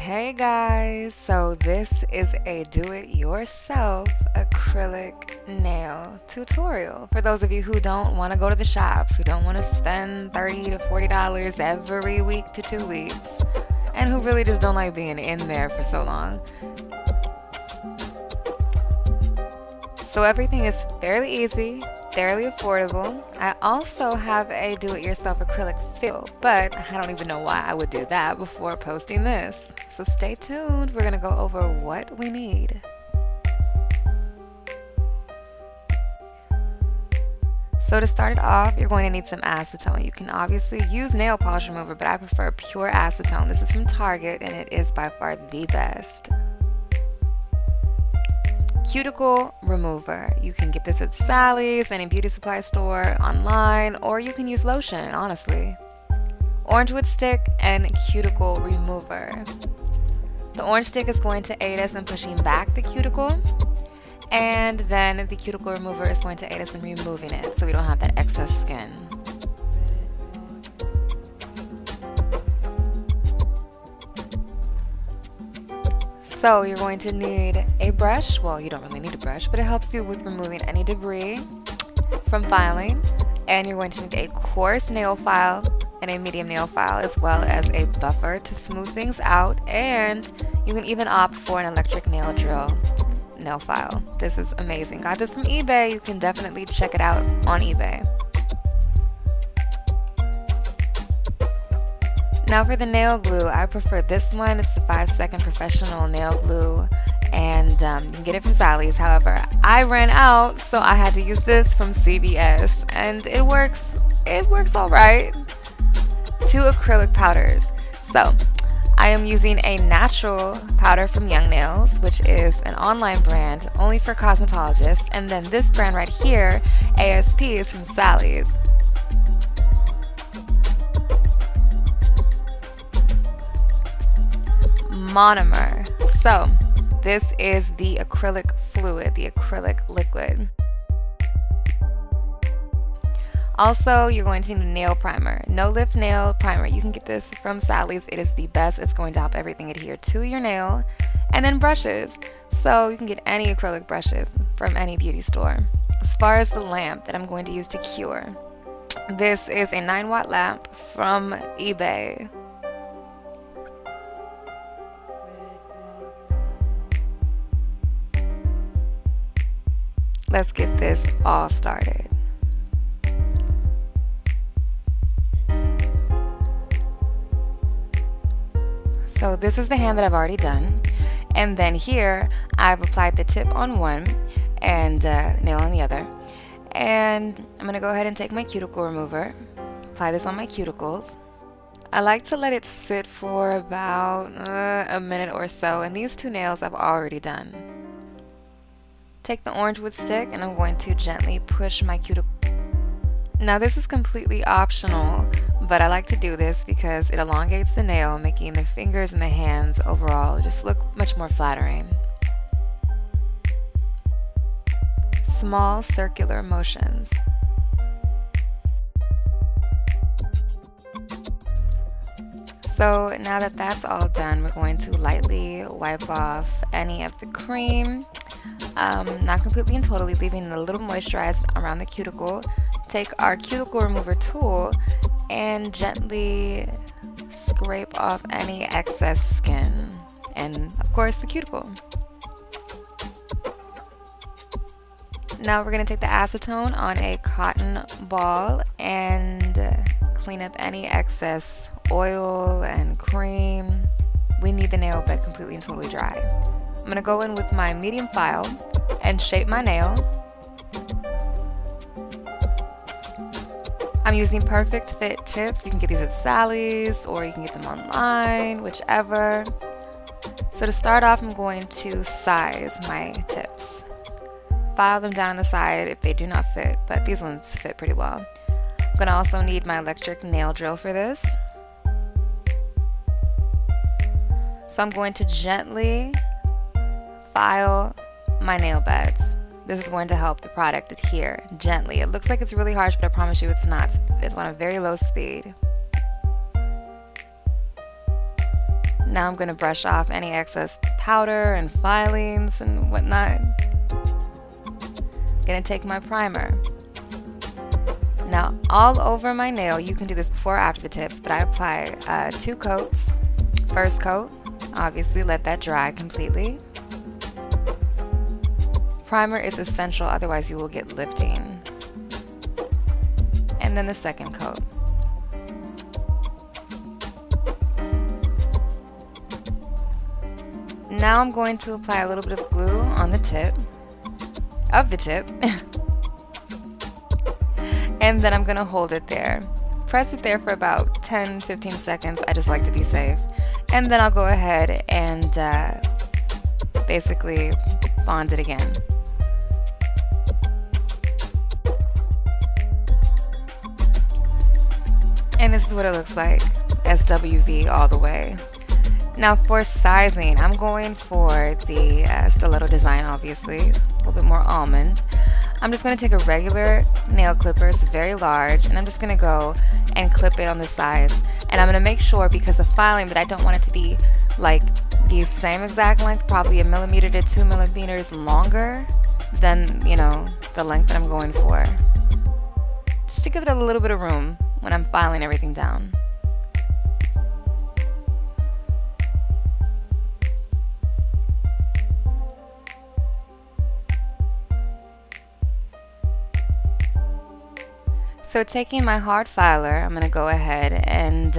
Hey guys, so this is a do-it-yourself acrylic nail tutorial for those of you who don't want to go to the shops, who don't want to spend $30 to $40 every week to 2 weeks, and who really just don't like being in there for so long. So everything is fairly easy, fairly affordable. I also have a do-it-yourself acrylic fill, but I don't even know why I would do that before posting this. So stay tuned, we're gonna go over what we need. So to start it off, you're going to need some acetone. You can obviously use nail polish remover, but I prefer pure acetone. This is from Target and it is by far the best. Cuticle remover. You can get this at Sally's, any beauty supply store, online, or you can use lotion, honestly. Orange wood stick and cuticle remover. The orange stick is going to aid us in pushing back the cuticle, and then the cuticle remover is going to aid us in removing it so we don't have that excess skin. So you're going to need a brush. Well, you don't really need a brush, but it helps you with removing any debris from filing. And you're going to need a coarse nail file and a medium nail file, as well as a buffer to smooth things out. And you can even opt for an electric nail drill nail file. This is amazing. Got this from eBay. You can definitely check it out on eBay. Now for the nail glue, I prefer this one. It's the 5-second professional nail glue, and you can get it from Sally's. However, I ran out, so I had to use this from CVS, and it works all right. 2 acrylic powders. So I am using a natural powder from Young Nails, which is an online brand only for cosmetologists, and then this brand right here, ASP, is from Sally's. Monomer. So this is the acrylic fluid, the acrylic liquid. Also, you're going to need a nail primer. No lift nail primer. You can get this from Sally's. It is the best. It's going to help everything adhere to your nail. And then brushes. So you can get any acrylic brushes from any beauty store. As far as the lamp that I'm going to use to cure, this is a 9-watt lamp from eBay. Let's get this all started. So this is the hand that I've already done, and then here I've applied the tip on one and nail on the other, and I'm gonna go ahead and take my cuticle remover, apply this on my cuticles. I like to let it sit for about a minute or so, and these 2 nails I've already done. Take the orange wood stick and I'm going to gently push my cuticle. Now this is completely optional, but I like to do this because it elongates the nail, making the fingers and the hands overall just look much more flattering. Small circular motions. So now that that's all done, we're going to lightly wipe off any of the cream. Not completely and totally, leaving it a little moisturized around the cuticle. Take our cuticle remover tool and gently scrape off any excess skin and of course the cuticle. Now we're going to take the acetone on a cotton ball and clean up any excess oil and cream. We need the nail bed completely and totally dry. I'm going to go in with my medium file and shape my nail. I'm using perfect fit tips. You can get these at Sally's or you can get them online, whichever. So to start off, I'm going to size my tips. File them down on the side if they do not fit, but these ones fit pretty well. I'm going to also need my electric nail drill for this. So I'm going to gently file my nail beds. This is going to help the product adhere gently. It looks like it's really harsh, but I promise you it's not. It's on a very low speed. Now I'm going to brush off any excess powder and filings and whatnot. Gonna take my primer. Now all over my nail, you can do this before or after the tips, but I apply 2 coats. First coat, obviously let that dry completely. Primer is essential, otherwise you will get lifting. And then the second coat. Now I'm going to apply a little bit of glue on the tip of the tip. And then I'm going to hold it there. Press it there for about 10-15 seconds. I just like to be safe. And then I'll go ahead and basically bond it again. And this is what it looks like. SWV all the way. Now for sizing, I'm going for the stiletto design, obviously, a little bit more almond. I'm just going to take a regular nail clipper, it's very large, and I'm just going to go and clip it on the sides. And I'm going to make sure, because of filing, that I don't want it to be like the same exact length, probably 1 millimeter to 2 millimeters longer than, you know, the length that I'm going for. Just to give it a little bit of room when I'm filing everything down. So taking my hard filer, I'm going to go ahead and,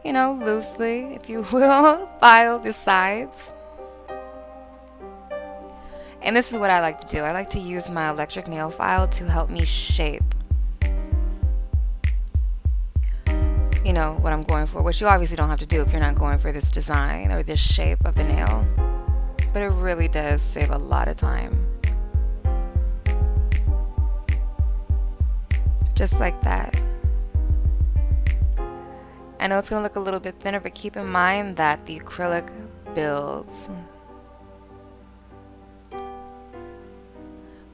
you know, loosely, if you will, file the sides. And this is what I like to do. I like to use my electric nail file to help me shape, you know, what I'm going for, which you obviously don't have to do if you're not going for this design or this shape of the nail. But it really does save a lot of time. Just like that. I know it's going to look a little bit thinner, but keep in mind that the acrylic builds. We're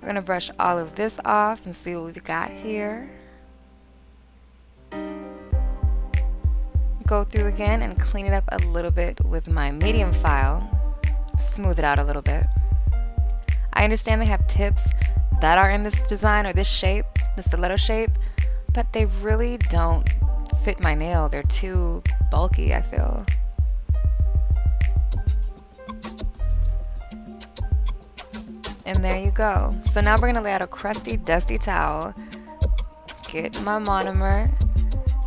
going to brush all of this off and see what we've got here. Go through again and clean it up a little bit with my medium file. Smooth it out a little bit. I understand they have tips that are in this design or this shape, the stiletto shape, but they really don't fit my nail. They're too bulky, I feel. And there you go. So now we're going to lay out a crusty, dusty towel, get my monomer,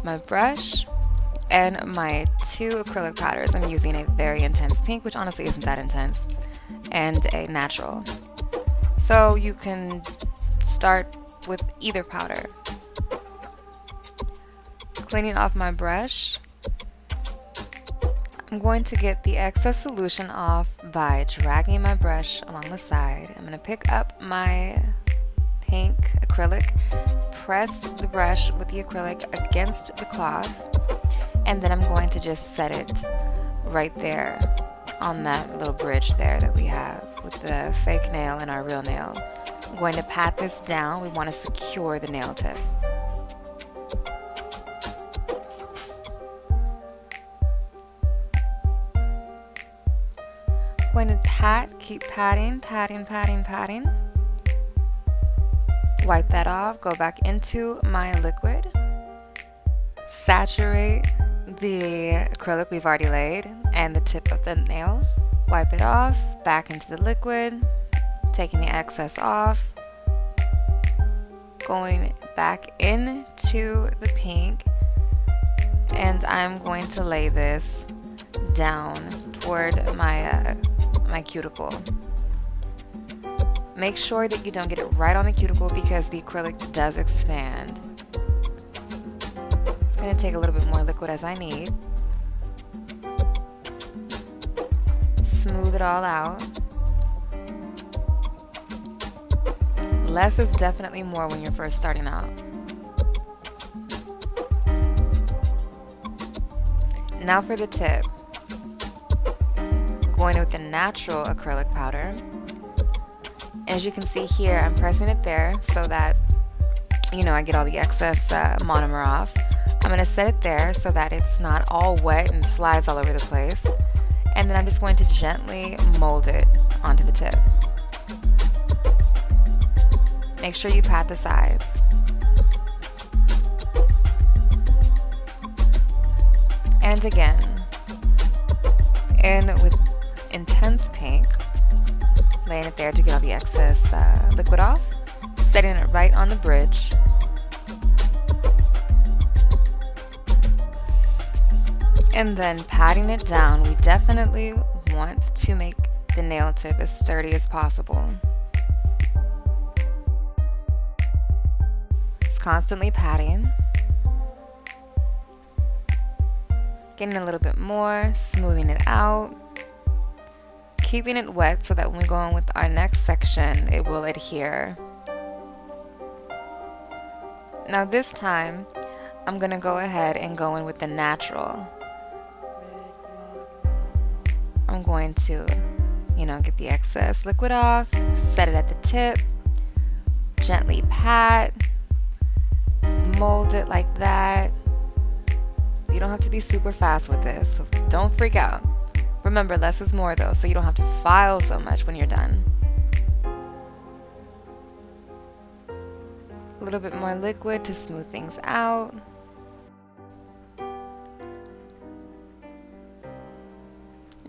my brush, and my 2 acrylic powders. I'm using a very intense pink, which honestly isn't that intense, and a natural. So you can start with either powder. Cleaning off my brush, I'm going to get the excess solution off by dragging my brush along the side. I'm going to pick up my pink acrylic, press the brush with the acrylic against the cloth, and then I'm going to just set it right there on that little bridge there that we have with the fake nail and our real nail. I'm going to pat this down. We want to secure the nail tip. I'm going to pat, keep patting, patting, patting, patting. Wipe that off, go back into my liquid. Saturate the acrylic we've already laid and the tip of the nail. Wipe it off, back into the liquid, taking the excess off, going back into the pink, and I'm going to lay this down toward my my cuticle. Make sure that you don't get it right on the cuticle because the acrylic does expand. It's going to take a little bit more liquid as I need. Smooth it all out. Less is definitely more when you're first starting out. Now for the tip. I'm going with the natural acrylic powder. As you can see here, I'm pressing it there so that, you know, I get all the excess monomer off. I'm going to set it there so that it's not all wet and slides all over the place. And then I'm just going to gently mold it onto the tip. Make sure you pat the sides. And again, in with intense pink, laying it there to get all the excess liquid off, setting it right on the bridge. And then patting it down. We definitely want to make the nail tip as sturdy as possible. Just constantly patting. Getting a little bit more, smoothing it out. Keeping it wet so that when we go on with our next section, it will adhere. Now this time, I'm going to go ahead and go in with the natural. I'm going to, get the excess liquid off, set it at the tip, gently pat, mold it like that. You don't have to be super fast with this, so don't freak out. Remember, less is more though, so you don't have to file so much when you're done. A little bit more liquid to smooth things out.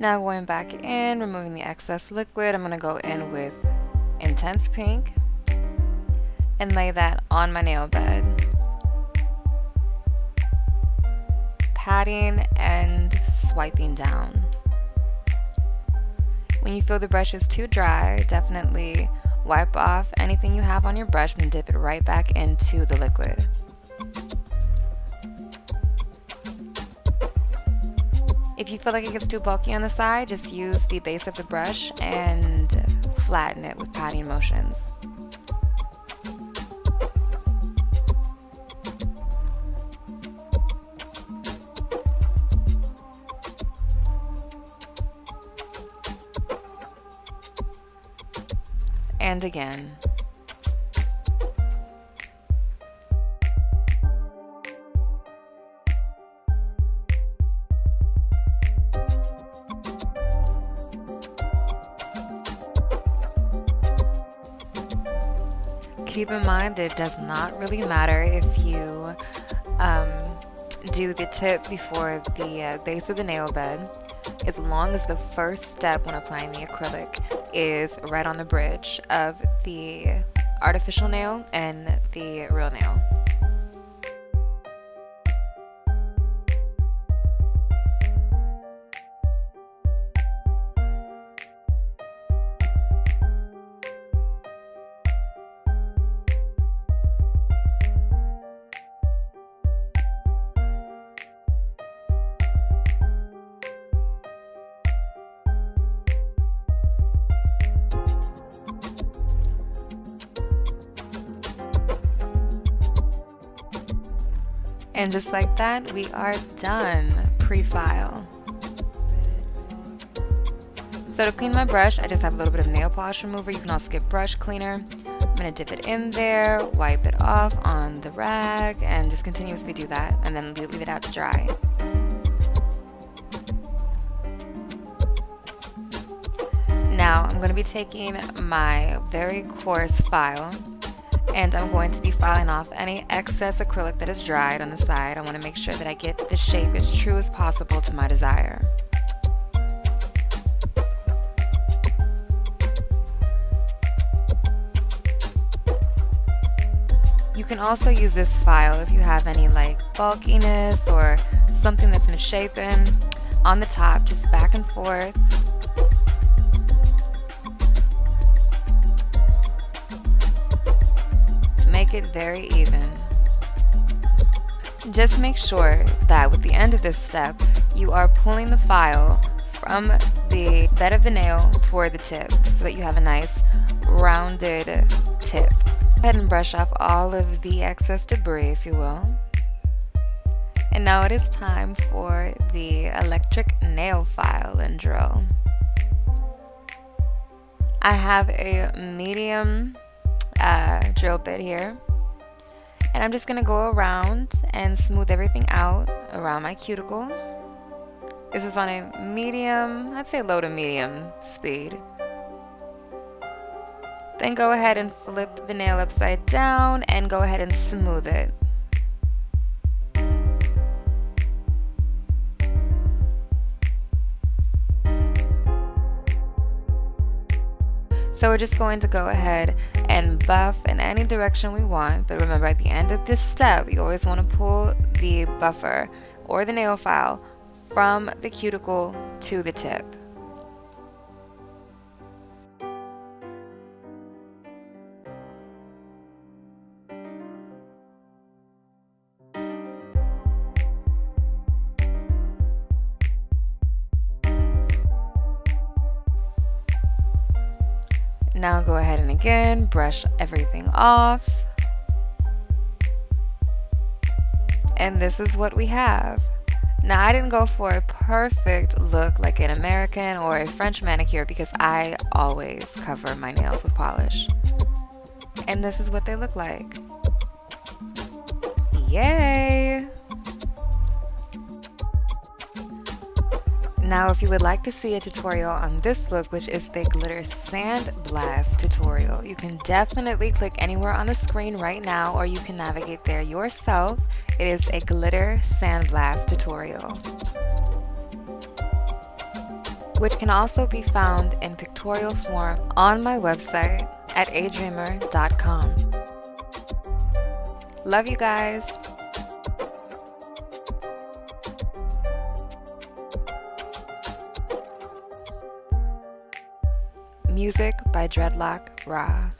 Now going back in, removing the excess liquid, I'm going to go in with intense pink and lay that on my nail bed. Patting and swiping down. When you feel the brush is too dry, definitely wipe off anything you have on your brush and dip it right back into the liquid. If you feel like it gets too bulky on the side, just use the base of the brush and flatten it with patting motions. And again. Keep in mind that it does not really matter if you do the tip before the base of the nail bed, as long as the first step when applying the acrylic is right on the bridge of the artificial nail and the real nail. And just like that, we are done pre-file. So to clean my brush, I just have a little bit of nail polish remover. You can also get brush cleaner. I'm going to dip it in there, wipe it off on the rag, and just continuously do that, and then leave it out to dry. Now I'm going to be taking my very coarse file, and I'm going to be filing off any excess acrylic that is dried on the side. I want to make sure that I get the shape as true as possible to my desire. You can also use this file if you have any like bulkiness or something that's misshapen. On the top, just back and forth. Make it very even. Just make sure that with the end of this step, you are pulling the file from the bed of the nail toward the tip so that you have a nice rounded tip. Go ahead and brush off all of the excess debris, if you will. And now it is time for the electric nail file and drill. I have a medium drill bit here, And I'm just going to go around and smooth everything out around my cuticle. This is on a medium, I'd say low to medium speed. Then go ahead and flip the nail upside down and go ahead and smooth it. So we're just going to go ahead and buff in any direction we want, but remember at the end of this step, you always want to pull the buffer or the nail file from the cuticle to the tip. Now go ahead and again brush everything off. And this is what we have. Now I didn't go for a perfect look like an American or a French manicure because I always cover my nails with polish. And this is what they look like. Yay! Now if you would like to see a tutorial on this look, which is the glitter sand blast tutorial, you can definitely click anywhere on the screen right now, or you can navigate there yourself. It is a glitter sand blast tutorial, which can also be found in pictorial form on my website at adreamer.com. Love you guys. Music by Dredlakh Ra.